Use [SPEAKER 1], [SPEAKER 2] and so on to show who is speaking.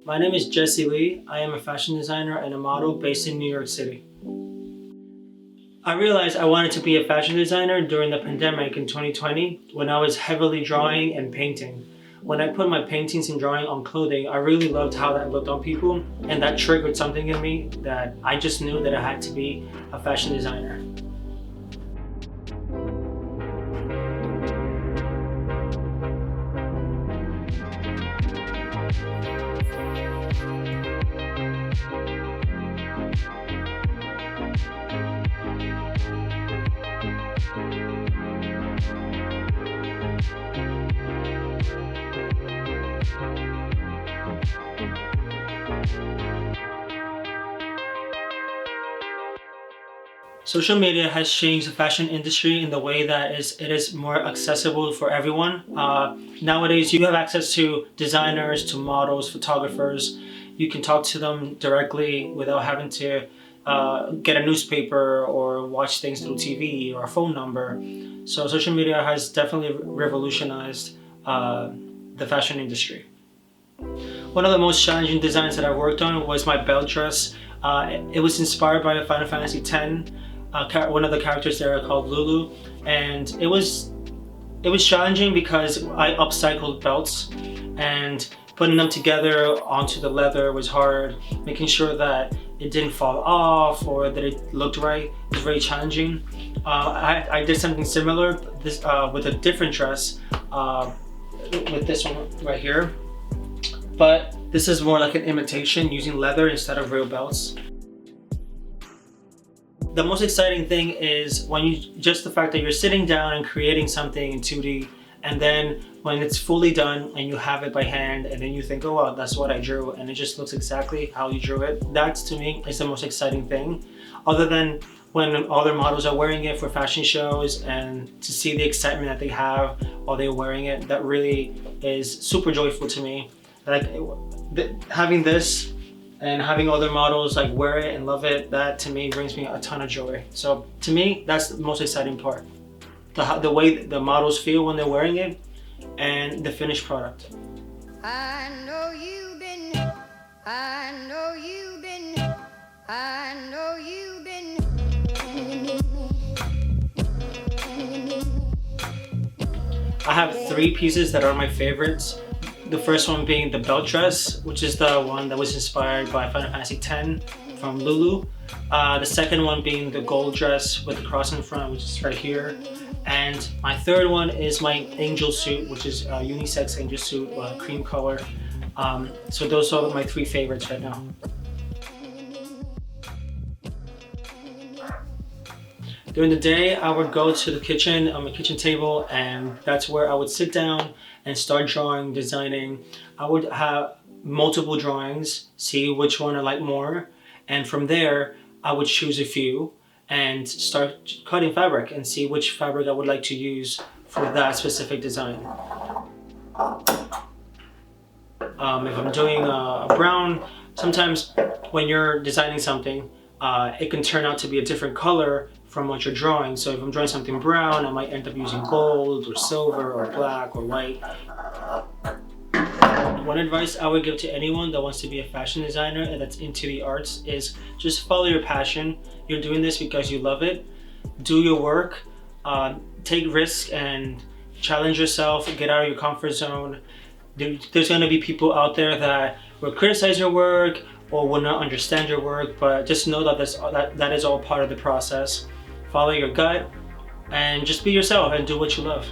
[SPEAKER 1] My name is Jesse Lee. I am a fashion designer and a model based in New York City. I realized I wanted to be a fashion designer during the pandemic in 2020 when I was heavily drawing and painting. When I put my paintings and drawing on clothing, I really loved how that looked on people, and that triggered something in me that I just knew that I had to be a fashion designer. Social media has changed the fashion industry in the way that it is more accessible for everyone. Nowadays, you have access to designers, to models, photographers. You can talk to them directly without having to get a newspaper or watch things through TV or a phone number. So social media has definitely revolutionized the fashion industry. One of the most challenging designs that I worked on was my belt dress. It was inspired by Final Fantasy X. One of the characters there are called Lulu, and it was challenging because I upcycled belts, and putting them together onto the leather was hard. Making sure that it didn't fall off or that it looked right was very challenging. I did something similar with a different dress, with this one right here, but this is more like an imitation using leather instead of real belts. The most exciting thing is just the fact that you're sitting down and creating something in 2D, and then when it's fully done and you have it by hand, and then you think, oh wow, that's what I drew, and it just looks exactly how you drew it. That, to me, is the most exciting thing. Other than when other models are wearing it for fashion shows, and to see the excitement that they have while they're wearing it, that really is super joyful to me. Like having this and having other models like wear it and love it, that to me brings me a ton of joy. So to me, that's the most exciting part. The way the models feel when they're wearing it and the finished product. I know you've been, I know you've been, I know you've been. I have 3 pieces that are my favorites. The first one being the belt dress, which is the one that was inspired by Final Fantasy X from Lulu. The second one being the gold dress with the cross in front, which is right here. And my third one is my angel suit, which is a unisex angel suit, cream color. So those are my 3 favorites right now. During the day, I would go to the kitchen, on my kitchen table, and that's where I would sit down and start drawing, designing. I would have multiple drawings, see which one I like more, and from there, I would choose a few and start cutting fabric and see which fabric I would like to use for that specific design. If I'm doing a brown, sometimes when you're designing something, it can turn out to be a different color from what you're drawing. So if I'm drawing something brown, I might end up using gold or silver or black or white. One advice I would give to anyone that wants to be a fashion designer and that's into the arts is just follow your passion. You're doing this because you love it. Do your work, take risks and challenge yourself, get out of your comfort zone. There's going to be people out there that will criticize your work or will not understand your work, but just know that that is all part of the process. Follow your gut and just be yourself and do what you love.